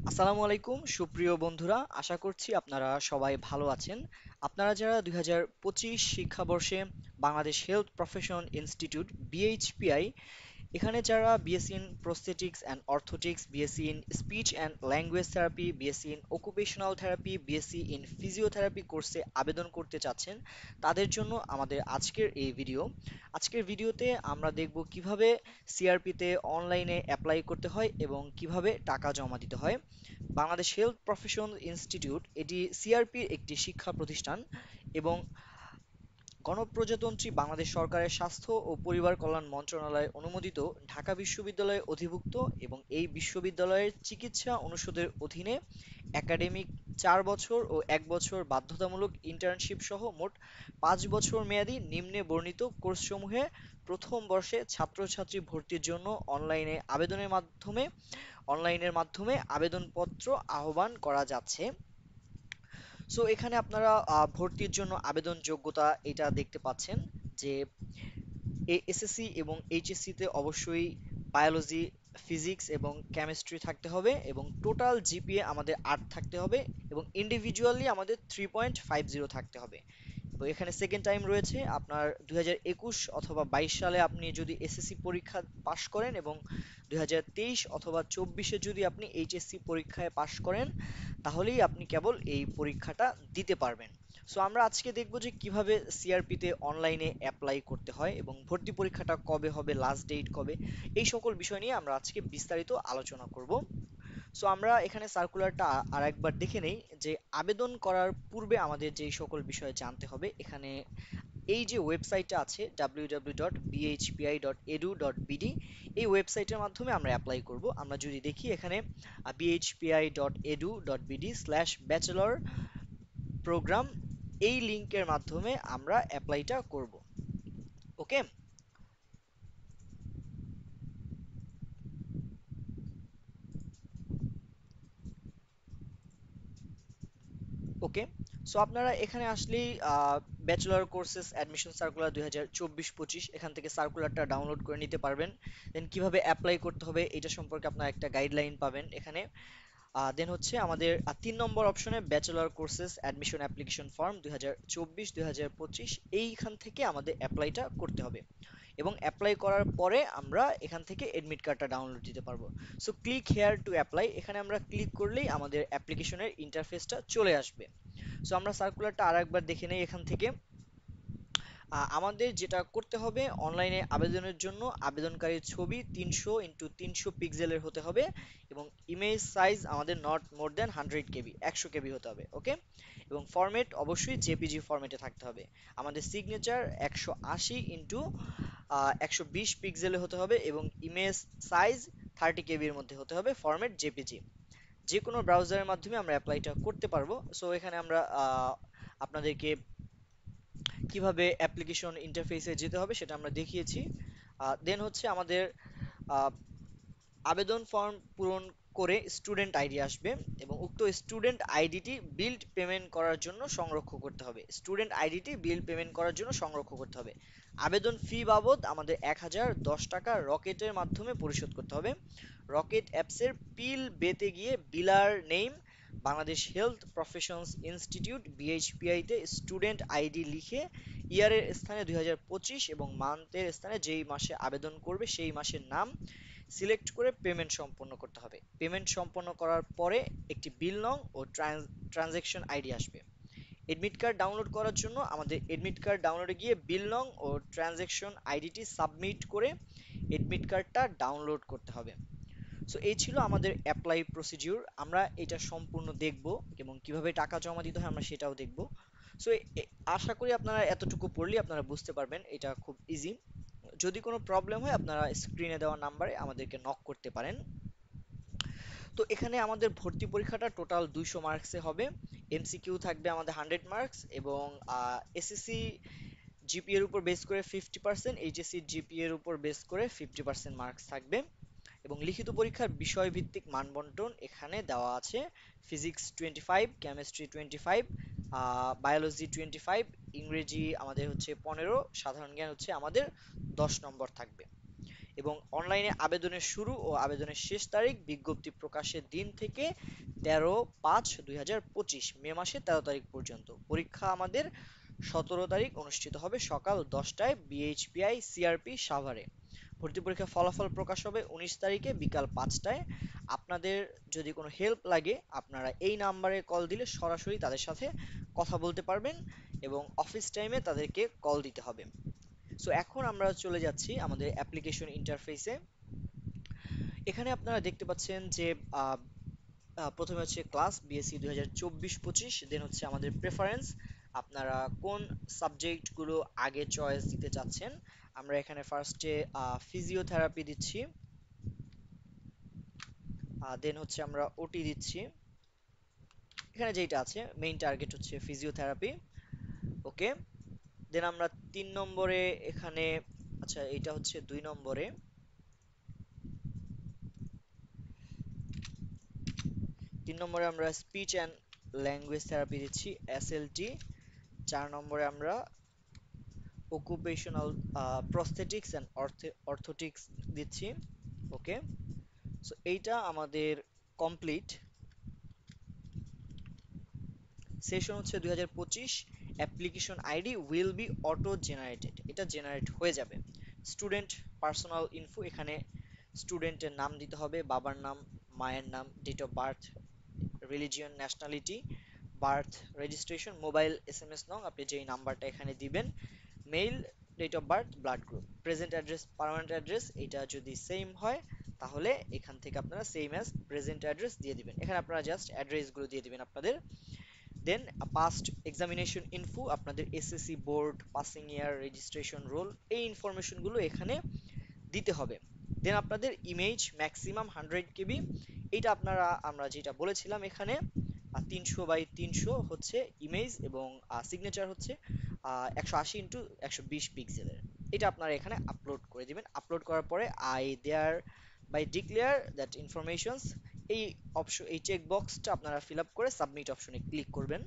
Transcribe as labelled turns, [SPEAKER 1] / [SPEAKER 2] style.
[SPEAKER 1] আসসালামু আলাইকুম সুপ্রিয় বন্ধুরা, আশা করছি আপনারা সবাই ভালো আছেন। আপনারা যারা 2025 শিক্ষাবর্ষে বাংলাদেশ হেলথ প্রফেশন ইনস্টিটিউট বিএইচপিআই এখানে যারা BSc in prosthetics and orthotics, BSc in speech and language therapy, BSc in occupational therapy, BSc in physiotherapy কোর্সে আবেদন করতে চাচ্ছেন, তাদের জন্য আমাদের আজকের এই ভিডিও। আজকের ভিডিওতে আমরা দেখব কিভাবে সিআরপিতে অনলাইনে অ্যাপ্লাই করতে হয় এবং কিভাবে টাকা জমা দিতে হয়। বাংলাদেশ হেলথ প্রফেশন ইনস্টিটিউট এটি সিআরপির একটি শিক্ষা প্রতিষ্ঠান এবং গণপ্রজাতন্ত্রী বাংলাদেশ সরকারের স্বাস্থ্য ও পরিবার কল্যাণ মন্ত্রণালয় অনুমোদিত ঢাকা বিশ্ববিদ্যালয়ের অধিভুক্ত এবং এই বিশ্ববিদ্যালয়ের চিকিৎসা অনুষদের অধীনে একাডেমিক 4 বছর ও 1 বছর বাধ্যতামূলক ইন্টার্নশিপ সহ মোট 5 বছর মেয়াদী নিম্নে বর্ণিত কোর্সসমূহে প্রথম বর্ষে ছাত্রছাত্রী ভর্তির জন্য অনলাইনের মাধ্যমে আবেদনপত্র আহ্বান করা যাচ্ছে। সো এখানে আপনারা ভর্তির জন্য আবেদন যোগ্যতা এটা দেখতে পাচ্ছেন যে এসএসসি এবং এইচএসসি তে অবশ্যই বায়োলজি, ফিজিক্স এবং কেমিস্ট্রি থাকতে হবে এবং টোটাল জিপিএ আমাদের 8 থাকতে হবে এবং ইন্ডিভিজুয়ালি আমাদের 3.50 থাকতে হবে। তো এখানে সেকেন্ড টাইম রয়েছে আপনার 2021 অথবা 22 সালে আপনি যদি এসএসসি পরীক্ষা পাশ করেন এবং 2023 অথবা 24-এ যদি আপনি এইচএসসি পরীক্ষায় পাশ করেন, তাহলেই আপনি কেবল এই পরীক্ষাটা দিতে পারবেন। সো আমরা আজকে দেখব যে কিভাবে সিআরপিতে অনলাইনে অ্যাপ্লাই করতে হয় এবং ভর্তি পরীক্ষাটা কবে হবে, লাস্ট ডেট কবে, এই সকল বিষয় নিয়ে আমরা আজকে বিস্তারিত আলোচনা করব। সো আমরা এখানে সার্কুলারটা আর একবার দেখে নেই যে আবেদন করার পূর্বে আমাদের যেই সকল বিষয় জানতে হবে। এখানে এই যে ওয়েবসাইটটা আছে www.bhpi.edu.bd, এই ওয়েবসাইটের মাধ্যমে আমরা অ্যাপ্লাই করব। আমরা যদি দেখি এখানে bhpi.edu.bd/ব্যাচেলর প্রোগ্রাম, এই লিংকের মাধ্যমে আমরা অ্যাপ্লাইটা করব। ওকে, ওকে। সো আপনারা এখানে আসলেই ব্যাচেলর কোর্সেস অ্যাডমিশন সার্কুলার 2024-25 এখান থেকে সার্কুলারটা ডাউনলোড করে নিতে পারবেন। দেন কিভাবে অ্যাপ্লাই করতে হবে এটা সম্পর্কে আপনারা একটা গাইডলাইন পাবেন এখানে। দেন হচ্ছে আমাদের 3 নম্বর অপশনে bachelor courses admission application form 2024-2025, এইখান থেকে আমাদের অ্যাপ্লাইটা করতে হবে এবং অ্যাপ্লাই করার পরে আমরা এখান থেকে এডমিট কার্ডটা ডাউনলোড দিতে পারবো। So click here to apply, এখানে আমরা ক্লিক করলেই আমাদের অ্যাপ্লিকেশনের ইন্টারফেসটা চলে আসবে। সো আমরা সার্কুলারটা আরেকবার দেখে নেই এখান থেকে। আমাদের যেটা করতে হবে, অনলাইনে আবেদনের জন্য আবেদনকারীর ছবি 300x300 পিক্সেলের হতে হবে এবং ইমেজ সাইজ আমাদের নট মোর দেন 100 কেবি, 100 কেবি হতে হবে। ওকে, এবং ফরম্যাট অবশ্যই জেপিজি ফরম্যাটে থাকতে হবে। আমাদের সিগনেচার 180x120 পিক্সেলে হতে হবে এবং ইমেজ সাইজ 30 কেবির মধ্যে হতে হবে, ফরম্যাট জেপিজি। যে কোনো ব্রাউজারের মাধ্যমে আমরা অ্যাপ্লাইটা করতে পারবো। সো এখানে আমরা আপনাদেরকে কিভাবে অ্যাপ্লিকেশন ইন্টারফেসে যেতে হবে সেটা আমরা দেখিয়েছি। দেন হচ্ছে আমাদের আহ, আবেদন ফর্ম পূরণ করে স্টুডেন্ট আইডি আসবে এবং উক্ত স্টুডেন্ট আইডিটি বিল পেমেন্ট করার জন্য সংরক্ষণ করতে হবে। আবেদন ফি বাবদ আমাদের 1010 টাকা রকেটের মাধ্যমে পরিশোধ করতে হবে। রকেট অ্যাপসের পিল বেতে গিয়ে biller name Bangladesh health professions institute BHPI তে স্টুডেন্ট আইডি লিখে ইয়ারের স্থানে 2025 এবং মান্থের স্থানে যেই মাসে আবেদন করবে সেই মাসের নাম সিলেক্ট করে পেমেন্ট সম্পন্ন করতে হবে। পেমেন্ট সম্পন্ন করার পরে একটি বিল নং ও ট্রানজ্যাকশন আইডি আসবে। এডমিট কার্ড ডাউনলোড করার জন্য আমাদের এডমিট কার্ড ডাউনলোডে গিয়ে বিল নং ও ট্রানজ্যাকশন আইডিটি সাবমিট করে এডমিট কার্ডটা ডাউনলোড করতে হবে। সো এই ছিল আমাদের অ্যাপ্লাই প্রসিডিউর। আমরা এটা সম্পূর্ণ দেখব এবং কিভাবে টাকা জমা দিতে হয় আমরা সেটাও দেখব। সো আশা করি আপনারা এতটুকু পড়লে আপনারা বুঝতে পারবেন, এটা খুব ইজি। যদি কোনো প্রবলেম হয় আপনারা স্ক্রিনে দেওয়া নাম্বারে আমাদেরকে নক করতে পারেন। তো এখানে আমাদের ভর্তি পরীক্ষাটা টোটাল 200 মার্কসে হবে। এমসিকিউ থাকবে আমাদের 100 মার্কস এবং এসএসসি জিপিএ এর উপর বেস করে 50%, এইচএসসি জিপিএ এর উপর বেস করে 50% মার্কস থাকবে এবং লিখিত পরীক্ষার বিষয়ভিত্তিক মানবন্টন এখানে দেওয়া আছে। ফিজিক্স 25, কেমিস্ট্রি 25, বায়োলজি 25, ইংরেজি আমাদের হচ্ছে 15, সাধারণ জ্ঞান হচ্ছে আমাদের 10 নম্বর থাকবে। এবং অনলাইনে আবেদনের শুরু ও আবেদনের শেষ তারিখ বিজ্ঞপ্তি প্রকাশের দিন থেকে 13/5/2025 মে মাসের 13 তারিখ পর্যন্ত। পরীক্ষা আমাদের 17 তারিখ অনুষ্ঠিত হবে সকাল 10টায় বিএইচপিআই সিআরপি সাভারে। ভর্তি পরীক্ষার ফলাফল প্রকাশ হবে 19 তারিখে বিকাল 5টায়। আপনাদের যদি কোনো হেল্প লাগে আপনারা এই নাম্বারে কল দিলে সরাসরি তাদের সাথে কথা বলতে পারবেন এবং অফিস টাইমে তাদেরকে কল দিতে হবে। সো এখন আমরা চলে যাচ্ছি আমাদের অ্যাপ্লিকেশন ইন্টারফেসে। এখানে আপনারা দেখতে পাচ্ছেন যে আহ, প্রথমে হচ্ছে ক্লাস বিএসসি 2024-25, দেন হচ্ছে আমাদের প্রেফারেন্স, আপনারা কোন সাবজেক্টগুলো আগে চয়েস দিতে চাচ্ছেন। আমরা এখানে ফার্স্টে ফিজিওথেরাপি দিচ্ছি, দেন হচ্ছে আমরা ওটি দিচ্ছি। এখানে যেটা আছে মেইন টার্গেট হচ্ছে ফিজিওথেরাপি। ওকে, দেন আমরা 3 নম্বরে এখানে, আচ্ছা এটা হচ্ছে 2 নম্বরে, 3 নম্বরে আমরা স্পিচ অ্যান্ড ল্যাঙ্গুয়েজ থেরাপি দিচ্ছি এসএলটি। 4 নম্বরে আমরা অকুপেশনাল প্রস্থেটিক্স অ্যান্ড অর্থোটিক্স দিচ্ছি। ওকে, সো এইটা আমাদের কমপ্লিট। সেশন হচ্ছে 2025। Application ID will be auto generated, এটা জেনারেট হয়ে যাবে। স্টুডেন্ট পার্সোনাল ইনফো, এখানে স্টুডেন্টের নাম দিতে হবে, বাবার নাম, মায়ের নাম, date of birth, religion, nationality, birth registration, mobile, SMS নং, আপনি যেই নাম্বারটা এখানে দিবেন, mail, date of birth, blood group, present address, permanent address, এটা যদি সেম হয় তাহলে এখান থেকে আপনারা সেম অ্যাজ প্রেজেন্ট অ্যাড্রেস দিয়ে দিবেন। এখানে আপনারা জাস্ট অ্যাড্রেসগুলো দিয়ে দিবেন আপনাদের। দেন পাস্ট এক্সামিনেশন ইনফো, আপনাদের SSC board, passing year, registration roll, এই ইনফরমেশনগুলো এখানে দিতে হবে। দেন আপনাদের ইমেজ ম্যাক্সিমাম 100 কেবি, এইটা আপনারা, আমরা যেটা বলেছিলাম এখানে 300 বাই 300 হচ্ছে ইমেজ, এবং সিগনেচার হচ্ছে 180 × 120 পিক্সেলের। এটা আপনারা এখানে আপলোড করে দিবেন। আপলোড করার পরে I there by declare that informations, এই অপশন, এই চেক বক্সটা আপনারা ফিল আপ করে সাবমিট অপশনে ক্লিক করবেন।